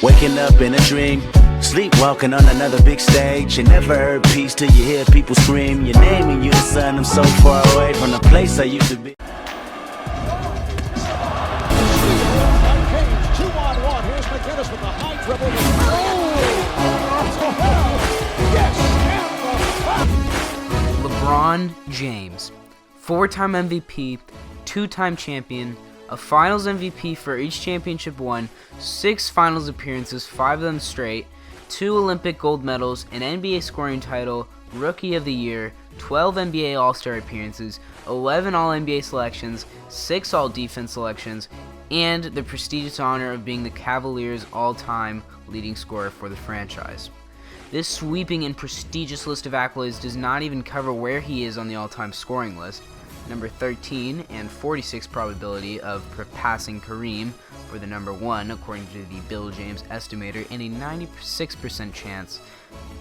Waking up in a dream, sleepwalking on another big stage. You never heard peace till you hear people scream your name in unison. I'm so far away from the place I used to be. 2-on-1. Here's McGinnis with the high dribble. LeBron James, 4-time MVP, 2-time champion, a finals MVP for each championship won, 6 finals appearances, 5 of them straight, 2 Olympic gold medals, an NBA scoring title, Rookie of the Year, 12 NBA All-Star appearances, 11 All-NBA selections, 6 All-Defense selections, and the prestigious honor of being the Cavaliers' all-time leading scorer for the franchise. This sweeping and prestigious list of accolades does not even cover where he is on the all-time scoring list, number 13 and 46 probability of passing Kareem for the number 1 according to the Bill James estimator, and a 96% chance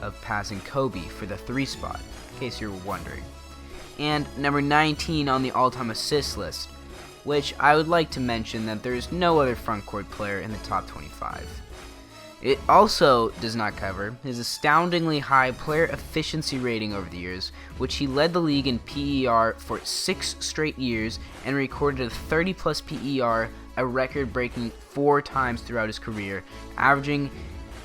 of passing Kobe for the 3 spot, in case you're wondering. And number 19 on the all-time assist list, which I would like to mention that there is no other frontcourt player in the top 25. It also does not cover his astoundingly high player efficiency rating over the years, which he led the league in PER for 6 straight years and recorded a 30-plus PER, a record-breaking 4 times throughout his career, averaging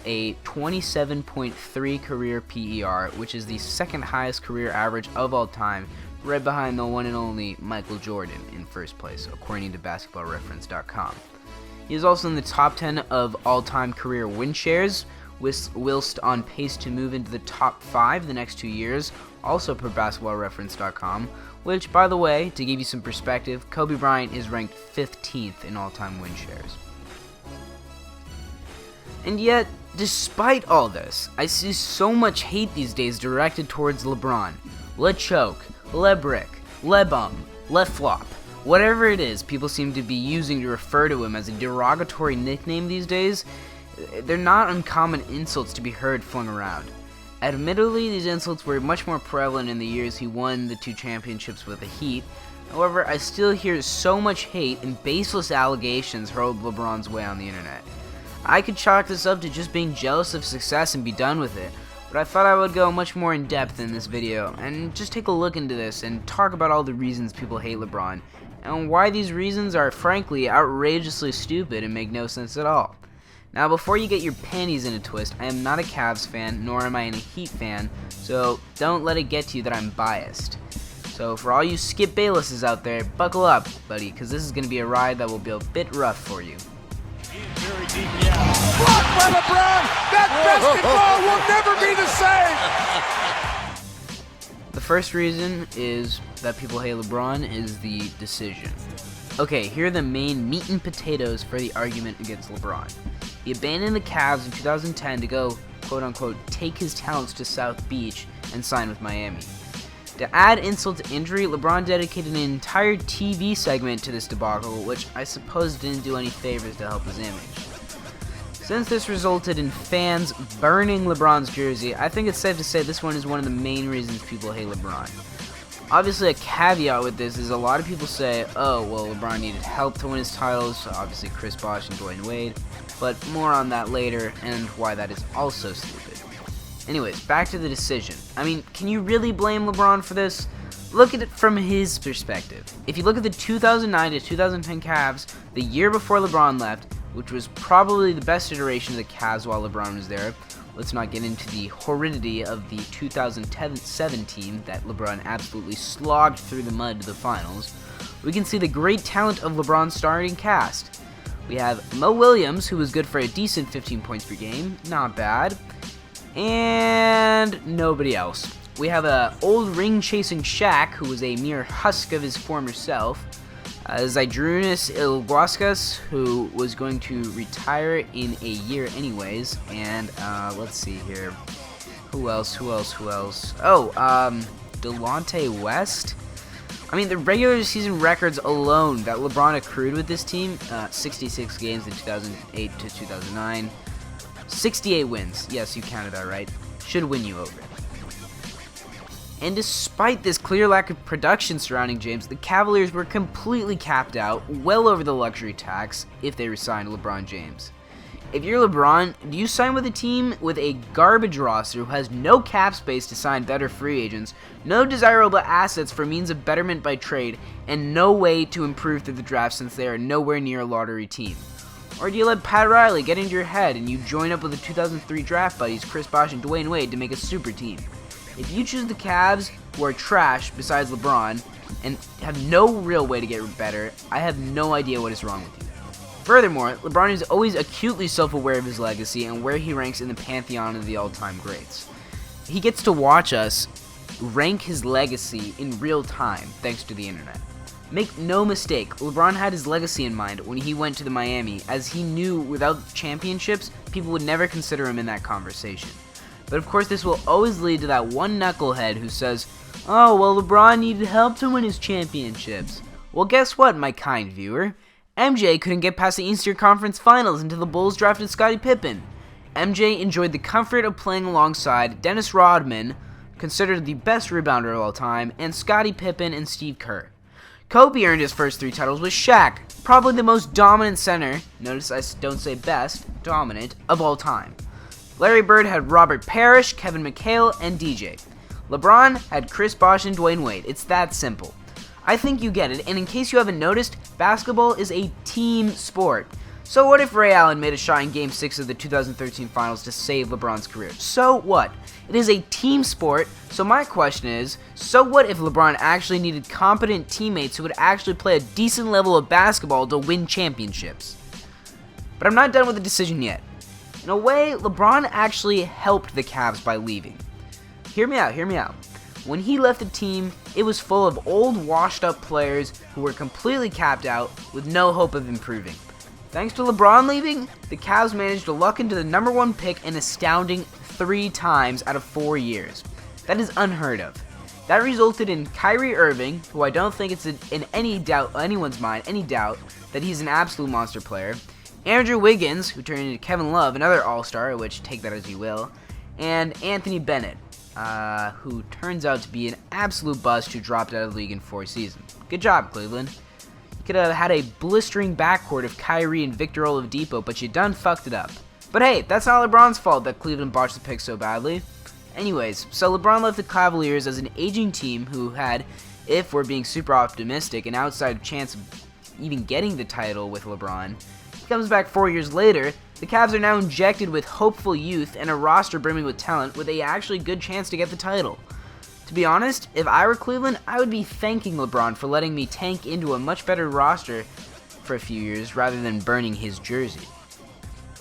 a 27.3 career PER, which is the second highest career average of all time, right behind the one and only Michael Jordan in first place, according to basketballreference.com. He is also in the top 10 of all-time career win shares, whilst on pace to move into the top 5 the next 2 years, also per basketballreference.com, which, by the way, to give you some perspective, Kobe Bryant is ranked 15th in all-time win shares. And yet, despite all this, I see so much hate these days directed towards LeBron. LeChoke, LeBrick, LeBum, LeFlop. Whatever it is people seem to be using to refer to him as a derogatory nickname these days, they're not uncommon insults to be heard flung around. Admittedly, these insults were much more prevalent in the years he won the 2 championships with the Heat. However, I still hear so much hate and baseless allegations hurled LeBron's way on the internet. I could chalk this up to just being jealous of success and be done with it, but I thought I would go much more in depth in this video and just take a look into this and talk about all the reasons people hate LeBron, and why these reasons are frankly outrageously stupid and make no sense at all. Now, before you get your panties in a twist, I am not a Cavs fan, nor am I a Heat fan, so don't let it get to you that I'm biased. So for all you Skip Baylesses out there, buckle up, buddy, because this is going to be a ride that will be a bit rough for you. Very deep, yeah. Blocked by LeBron! That basketball will never be the same! The first reason is that people hate LeBron is the decision. Okay, here are the main meat and potatoes for the argument against LeBron. He abandoned the Cavs in 2010 to go, quote-unquote, take his talents to South Beach and sign with Miami. To add insult to injury, LeBron dedicated an entire TV segment to this debacle, which I suppose didn't do any favors to help his image. Since this resulted in fans burning LeBron's jersey, I think it's safe to say this one is one of the main reasons people hate LeBron. Obviously, a caveat with this is a lot of people say, oh, well, LeBron needed help to win his titles, so obviously Chris Bosh and Dwayne Wade, but more on that later, and why that is also stupid. Anyways, back to the decision. I mean, can you really blame LeBron for this? Look at it from his perspective. If you look at the 2009 to 2010 Cavs, the year before LeBron left, which was probably the best iteration of the Cavs while LeBron was there. Let's not get into the horridity of the 2007 team that LeBron absolutely slogged through the mud to the finals. We can see the great talent of LeBron's starting cast. We have Mo Williams, who was good for a decent 15 points per game, not bad, and nobody else. We have an old ring-chasing Shaq, who was a mere husk of his former self. Zydrunas Ilgauskas, who was going to retire in a year anyways, and let's see here, who else? Oh, Delonte West. I mean, the regular season records alone that LeBron accrued with this team, 66 games in 2008 to 2009, 68 wins, yes, you counted that right, should win you over. And despite this clear lack of production surrounding James, the Cavaliers were completely capped out, well over the luxury tax, if they re-signed LeBron James. If you're LeBron, do you sign with a team with a garbage roster who has no cap space to sign better free agents, no desirable assets for means of betterment by trade, and no way to improve through the draft since they are nowhere near a lottery team? Or do you let Pat Riley get into your head and you join up with the 2003 draft buddies Chris Bosh and Dwayne Wade to make a super team? If you choose the Cavs, who are trash besides LeBron, and have no real way to get better, I have no idea what is wrong with you. Furthermore, LeBron is always acutely self-aware of his legacy and where he ranks in the pantheon of the all-time greats. He gets to watch us rank his legacy in real time thanks to the internet. Make no mistake, LeBron had his legacy in mind when he went to the Miami, as he knew without championships, people would never consider him in that conversation. But of course, this will always lead to that one knucklehead who says, "Oh, well, LeBron needed help to win his championships." Well, guess what, my kind viewer? MJ couldn't get past the Eastern Conference Finals until the Bulls drafted Scottie Pippen. MJ enjoyed the comfort of playing alongside Dennis Rodman, considered the best rebounder of all time, and Scottie Pippen and Steve Kerr. Kobe earned his first 3 titles with Shaq, probably the most dominant center, notice I don't say best, dominant, of all time. Larry Bird had Robert Parrish, Kevin McHale, and DJ. LeBron had Chris Bosh and Dwayne Wade. It's that simple. I think you get it, and in case you haven't noticed, basketball is a team sport. So what if Ray Allen made a shot in Game 6 of the 2013 Finals to save LeBron's career? So what? It is a team sport, so my question is, so what if LeBron actually needed competent teammates who would actually play a decent level of basketball to win championships? But I'm not done with the decision yet. In a way, LeBron actually helped the Cavs by leaving. Hear me out. When he left the team, it was full of old, washed-up players who were completely capped out with no hope of improving. Thanks to LeBron leaving, the Cavs managed to luck into the number 1 pick an astounding 3 times out of 4 years. That is unheard of. That resulted in Kyrie Irving, who I don't think it's in anyone's mind, any doubt that he's an absolute monster player, Andrew Wiggins, who turned into Kevin Love, another all-star, which take that as you will, and Anthony Bennett, who turns out to be an absolute bust who dropped out of the league in 4 seasons. Good job, Cleveland. You could have had a blistering backcourt of Kyrie and Victor Oladipo, but you done fucked it up. But hey, that's not LeBron's fault that Cleveland botched the pick so badly. Anyways, so LeBron left the Cavaliers as an aging team who had, if we're being super optimistic, an outside chance of even getting the title with LeBron. He comes back 4 years later. The Cavs are now injected with hopeful youth and a roster brimming with talent with a actually good chance to get the title. To be honest, if I were Cleveland, I would be thanking LeBron for letting me tank into a much better roster for a few years rather than burning his jersey.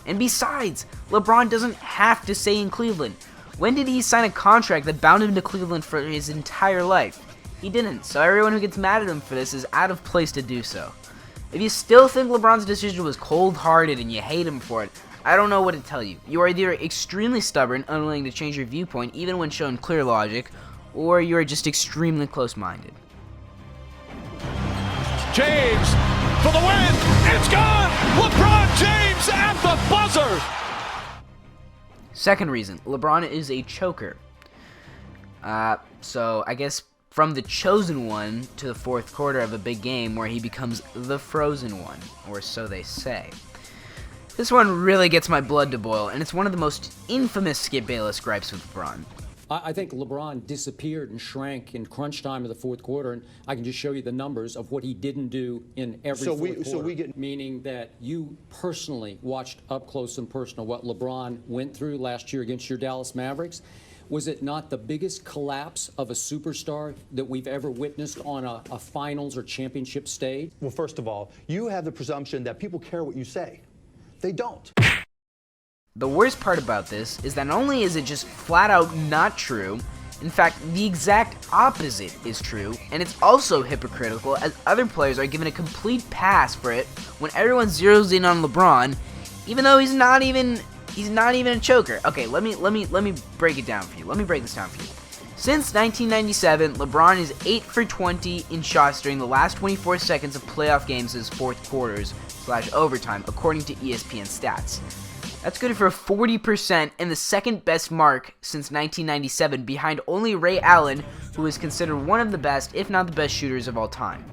And besides, LeBron doesn't have to stay in Cleveland. When did he sign a contract that bound him to Cleveland for his entire life? He didn't, so everyone who gets mad at him for this is out of place to do so. If you still think LeBron's decision was cold-hearted and you hate him for it, I don't know what to tell you. You are either extremely stubborn, unwilling to change your viewpoint even when shown clear logic, or you are just extremely close-minded. James for the win. It's gone. LeBron James at the buzzer. Second reason, LeBron is a choker. So I guess from the chosen one to the fourth quarter of a big game where he becomes the frozen one, or so they say. This one really gets my blood to boil, and it's one of the most infamous Skip Bayless gripes with LeBron. I think LeBron disappeared and shrank in crunch time of the fourth quarter, and I can just show you the numbers of what he didn't do in every fourth quarter. Meaning that you personally watched up close and personal what LeBron went through last year against your Dallas Mavericks. Was it not the biggest collapse of a superstar that we've ever witnessed on a finals or championship stage? Well, first of all, you have the presumption that people care what you say. They don't. The worst part about this is that not only is it just flat out not true, in fact, the exact opposite is true, and it's also hypocritical as other players are given a complete pass for it when everyone zeroes in on LeBron, even though he's not even a choker. Okay, let me break it down for you. Let me break this down for you. Since 1997, LeBron is 8 for 20 in shots during the last 24 seconds of playoff games as fourth quarters / overtime, according to ESPN stats. That's good for 40% and the second best mark since 1997, behind only Ray Allen, who is considered one of the best, if not the best shooters of all time.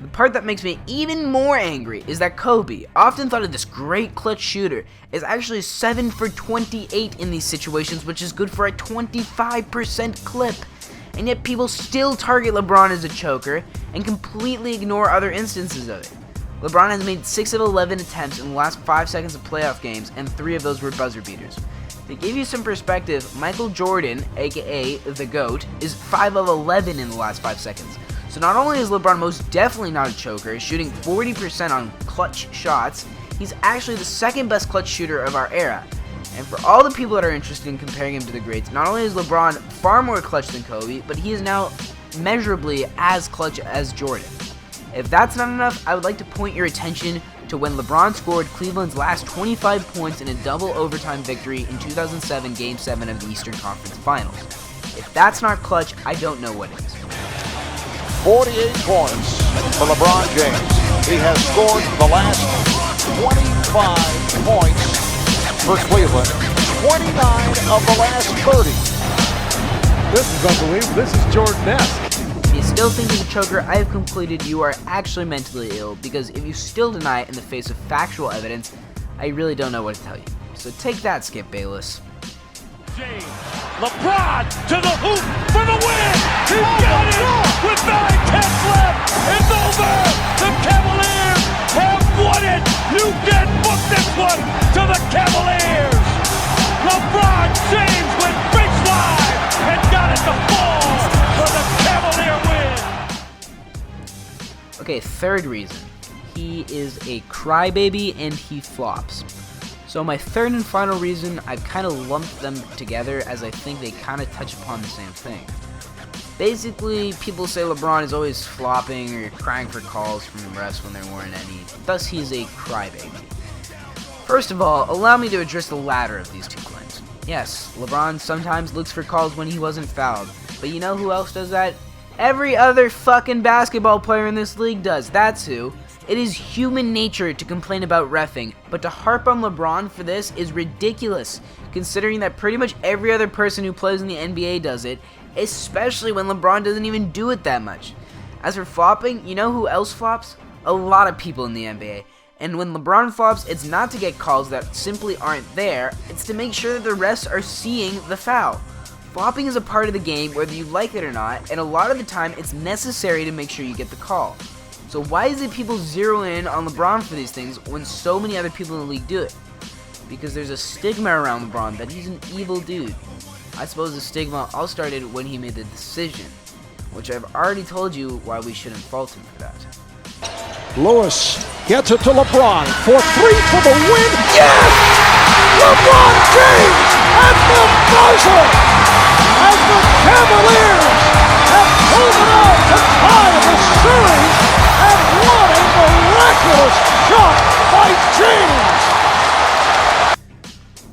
The part that makes me even more angry is that Kobe, often thought of this great clutch shooter, is actually 7 for 28 in these situations, which is good for a 25% clip. And yet people still target LeBron as a choker and completely ignore other instances of it. LeBron has made 6 of 11 attempts in the last 5 seconds of playoff games, and 3 of those were buzzer beaters. To give you some perspective, Michael Jordan, aka the GOAT, is 5 of 11 in the last 5 seconds. So not only is LeBron most definitely not a choker, shooting 40% on clutch shots, he's actually the second best clutch shooter of our era. And for all the people that are interested in comparing him to the greats, not only is LeBron far more clutch than Kobe, but he is now measurably as clutch as Jordan. If that's not enough, I would like to point your attention to when LeBron scored Cleveland's last 25 points in a double overtime victory in 2007 Game 7 of the Eastern Conference Finals. If that's not clutch, I don't know what is. 48 points for LeBron James. He has scored the last 25 points for Cleveland, 29 of the last 30. This is unbelievable. This is Jordan-esque. If you still think he's a choker, I have concluded you are actually mentally ill, because if you still deny it in the face of factual evidence, I really don't know what to tell you. So take that, Skip Bayless. James, LeBron to the hoop for the win. He got it with 9-10 left. It's over. The Cavaliers have won it. You can book this one to the Cavaliers. LeBron James went baseline and got it to fall for the Cavalier win. Okay, third reason. He is a crybaby and he flops. So my third and final reason, I've kind of lumped them together as I think they kind of touch upon the same thing. Basically, people say LeBron is always flopping or crying for calls from the refs when there weren't any, thus he's a crybaby. First of all, allow me to address the latter of these two claims. Yes, LeBron sometimes looks for calls when he wasn't fouled, but you know who else does that? Every other fucking basketball player in this league does, that's who. It is human nature to complain about reffing, but to harp on LeBron for this is ridiculous, considering that pretty much every other person who plays in the NBA does it, especially when LeBron doesn't even do it that much. As for flopping, you know who else flops? A lot of people in the NBA. And when LeBron flops, it's not to get calls that simply aren't there, it's to make sure that the refs are seeing the foul. Flopping is a part of the game whether you like it or not, and a lot of the time it's necessary to make sure you get the call. So why is it people zero in on LeBron for these things when so many other people in the league do it? Because there's a stigma around LeBron that he's an evil dude. I suppose the stigma all started when he made the decision, which I've already told you why we shouldn't fault him for that. Lewis gets it to LeBron for 3 for the win. Yes! LeBron James at the buzzer! As the Cavaliers have pulled it out to tie the series, and what a miraculous shot by James!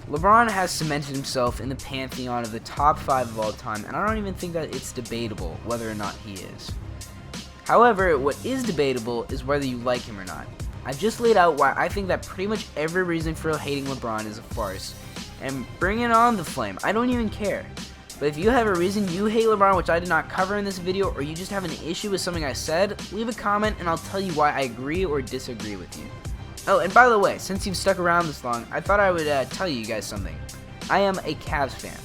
LeBron has cemented himself in the pantheon of the top 5 of all time, and I don't even think that it's debatable whether or not he is. However, what is debatable is whether you like him or not. I've just laid out why I think that pretty much every reason for hating LeBron is a farce, and bring it on the flame, I don't even care. But if you have a reason you hate LeBron which I did not cover in this video, or you just have an issue with something I said, leave a comment and I'll tell you why I agree or disagree with you. Oh, and by the way, since you've stuck around this long, I thought I would tell you guys something. I am a Cavs fan.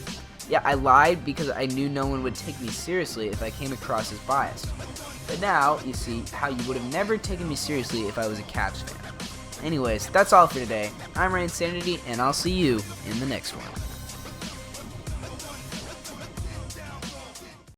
Yeah, I lied because I knew no one would take me seriously if I came across as biased. But now, you see how you would have never taken me seriously if I was a Cavs fan. Anyways, that's all for today. I'm Ray Insanity, and I'll see you in the next one.